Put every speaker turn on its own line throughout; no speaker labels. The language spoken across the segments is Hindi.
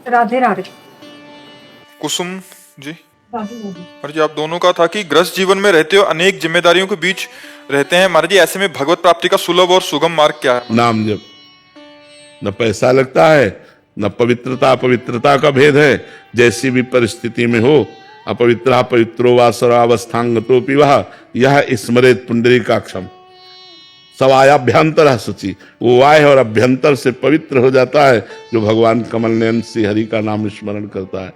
राधे राधे।
कुसुम जी,
राधे राधे।
महाराज जी, आप दोनों का था कि गृहस्थ जीवन में रहते हो अनेक जिम्मेदारियों के बीच रहते हैं महाराज जी, ऐसे में भगवत प्राप्ति का सुलभ और सुगम मार्ग क्या है?
नाम जप। न पैसा लगता है, न पवित्रता अपवित्रता का भेद है। जैसी भी परिस्थिति में हो, अपवित्र पवित्रो वा सर्वावस्थांगतो पिवा यह स्मरेत पुंडरीकाक्षम। सवायाभ्यंतर शुचि, वो वाय और अभ्यंतर से पवित्र हो जाता है जो भगवान कमल नयन श्री हरि का नाम स्मरण करता है।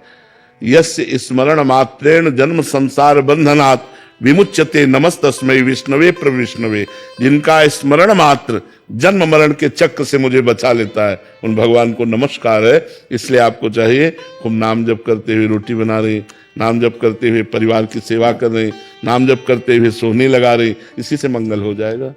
यस्य स्मरण मात्रेण जन्म संसार बंधनात् विमुच्यते नमस्तस्मै विष्णवे प्रविष्णवे। जिनका स्मरण मात्र जन्म मरण के चक्र से मुझे बचा लेता है, उन भगवान को नमस्कार है। इसलिए आपको चाहिए खूब नाम जप करते हुए रोटी बना रहे, नाम जप करते हुए परिवार की सेवा कर रहे, नाम जप करते हुए सोहनी लगा रहे, इसी से मंगल हो जाएगा।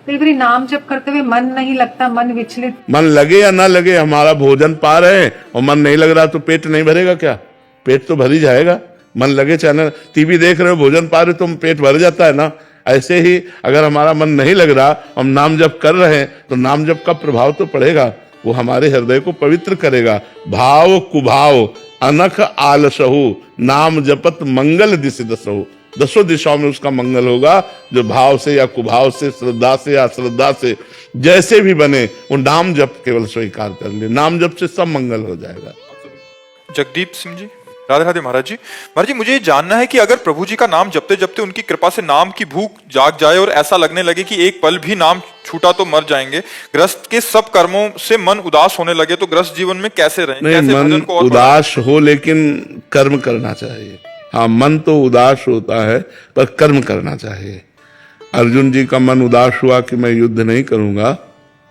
कई बार नाम जप करते हुए मन नहीं लगता, मन विचलित।
मन लगे या ना लगे, हमारा भोजन पा रहे हैं और मन नहीं लग रहा तो पेट नहीं भरेगा क्या? पेट तो भर ही जाएगा। मन लगे चाहे ना, टीवी देख रहे हो भोजन पा रहे हो तो पेट भर जाता है ना। ऐसे ही अगर हमारा मन नहीं लग रहा, हम नाम जप कर रहे हैं तो नाम जप का प्रभाव तो पड़ेगा, वो हमारे हृदय को पवित्र करेगा। भाव कुभाव अनख आलसहु नाम जपत मंगल दिशि दसहु। दसों दिशाओं में उसका मंगल होगा। जो भाव से या कुभाव से, श्रद्धा से या अश्रद्धा से, जैसे भी बने, वो नाम जप केवल स्वीकार कर ले। नाम जप से सब मंगल हो जाएगा।
जगदीप सिंह जी, राधे राधे महाराज जी। महाराज जी, मुझे ये जानना है कि अगर प्रभु जी का नाम जपते जपते उनकी कृपा से नाम की भूख जाग जाए और ऐसा लगने लगे कि एक पल भी नाम छूटा तो मर जाएंगे, गृहस्थ के सब कर्मों से मन उदास होने लगे, तो गृहस्थ जीवन में कैसे रहें?
नहीं,
कैसे
मन
भजन को और
उदास हो लेकिन कर्म करना चाहिए। हाँ, मन तो उदास होता है पर कर्म करना चाहिए। अर्जुन जी का मन उदास हुआ कि मैं युद्ध नहीं करूंगा,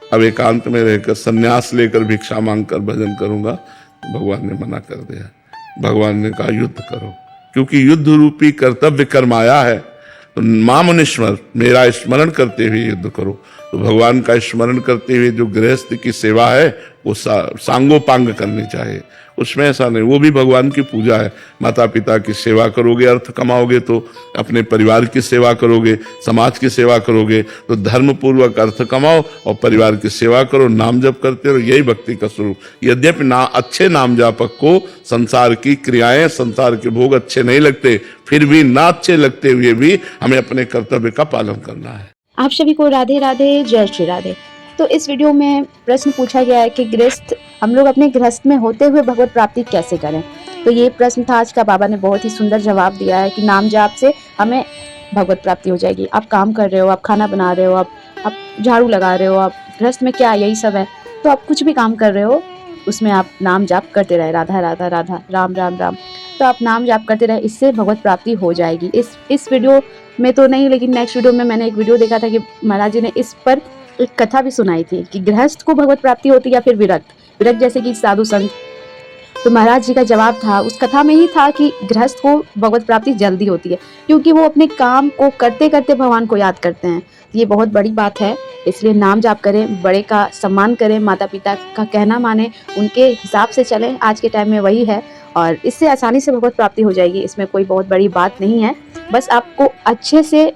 अब एकांत में रहकर संन्यास लेकर भिक्षा मांगकर भजन करूंगा। भगवान ने मना कर दिया। भगवान ने कहा युद्ध करो, क्योंकि युद्ध रूपी कर्तव्य कर्म आया है। तो मां मुनीश्वर, मेरा स्मरण करते हुए युद्ध करो। तो भगवान का स्मरण करते हुए जो गृहस्थ की सेवा है वो सांगोपांग करनी चाहिए। उसमें ऐसा नहीं, वो भी भगवान की पूजा है। माता पिता की सेवा करोगे, अर्थ कमाओगे, तो अपने परिवार की सेवा करोगे, समाज की सेवा करोगे, तो धर्म पूर्वक अर्थ कमाओ और परिवार की सेवा करो, नाम जप करते रहो। यही भक्ति का स्वरूप। यद्यपि अच्छे नाम जापक को संसार की क्रियाएं, संसार के भोग अच्छे नहीं लगते, फिर भी ना अच्छे लगते हुए भी हमें अपने कर्तव्य का पालन करना है।
आप सभी को राधे राधे, जय श्री राधे। तो इस वीडियो में प्रश्न पूछा गया है कि गृहस्थ, हम लोग अपने गृहस्थ में होते हुए भगवत प्राप्ति कैसे करें। तो ये प्रश्न था आज का। बाबा ने बहुत ही सुंदर जवाब दिया है कि नाम जाप से हमें भगवत प्राप्ति हो जाएगी। आप काम कर रहे हो, आप खाना बना रहे हो, आप झाड़ू लगा रहे हो, आप गृहस्थ में क्या यही सब है, तो आप कुछ भी काम कर रहे हो उसमें आप नाम जाप करते रहे, राधा राधा राधा, राम राम राम। तो आप नाम जाप करते रहे, इससे भगवत प्राप्ति हो जाएगी। इस वीडियो में तो नहीं, लेकिन नेक्स्ट वीडियो में मैंने एक वीडियो देखा था कि महाराज जी ने इस पर एक कथा भी सुनाई थी कि गृहस्थ को भगवत प्राप्ति होती है या फिर विरक्त जैसे कि साधु संत। तो महाराज जी का जवाब था, उस कथा में ही था कि गृहस्थ को भगवत प्राप्ति जल्दी होती है, क्योंकि वो अपने काम को करते करते भगवान को याद करते हैं। ये बहुत बड़ी बात है। इसलिए नाम जाप करें, बड़े का सम्मान करें, माता पिता का कहना माने, उनके हिसाब से चलें। आज के टाइम में वही है और इससे आसानी से भगवत प्राप्ति हो जाएगी। इसमें कोई बहुत बड़ी बात नहीं है। बस आपको अच्छे से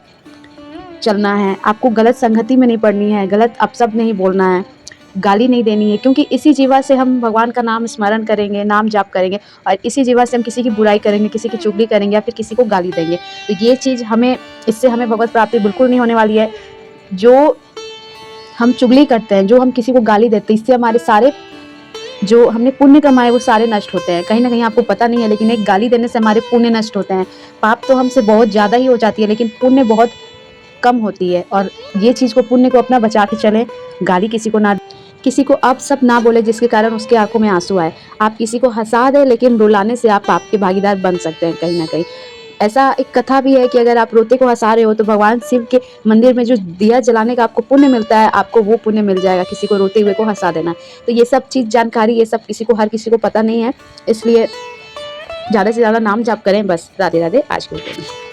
चलना है, आपको गलत संगति में नहीं पड़नी है, गलत अपशब्द नहीं बोलना है, गाली नहीं देनी है, क्योंकि इसी जीवा से हम भगवान का नाम स्मरण करेंगे, नाम जाप करेंगे, और इसी जीवा से हम किसी की बुराई करेंगे, किसी की चुगली करेंगे या फिर किसी को गाली देंगे। तो ये चीज़ इससे हमें भगवत प्राप्ति बिल्कुल नहीं होने वाली है। जो हम चुगली करते हैं, जो हम किसी को गाली देते हैं, इससे हमारे सारे जो हमने पुण्य कमाए वो सारे नष्ट होते हैं। कहीं ना कहीं आपको पता नहीं है, लेकिन एक गाली देने से हमारे पुण्य नष्ट होते हैं। पाप तो हमसे बहुत ज़्यादा ही हो जाती है, लेकिन पुण्य बहुत कम होती है। और ये चीज़ को, पुण्य को अपना बचा के चलें। गाली किसी को अब सब ना बोले जिसके कारण उसके आंखों में आंसू आए। आप किसी को हंसा दें, लेकिन रुलाने से आप पाप के भागीदार बन सकते हैं कहीं ना कहीं। ऐसा एक कथा भी है कि अगर आप रोते को हंसा रहे हो तो भगवान शिव के मंदिर में जो दिया जलाने का आपको पुण्य मिलता है, आपको वो पुण्य मिल जाएगा, किसी को रोते हुए को हंसा देना। तो ये सब चीज़ जानकारी, ये सब हर किसी को पता नहीं है। इसलिए ज़्यादा से ज़्यादा नाम जाप करें। बस राधे राधे। आज के वीडियो में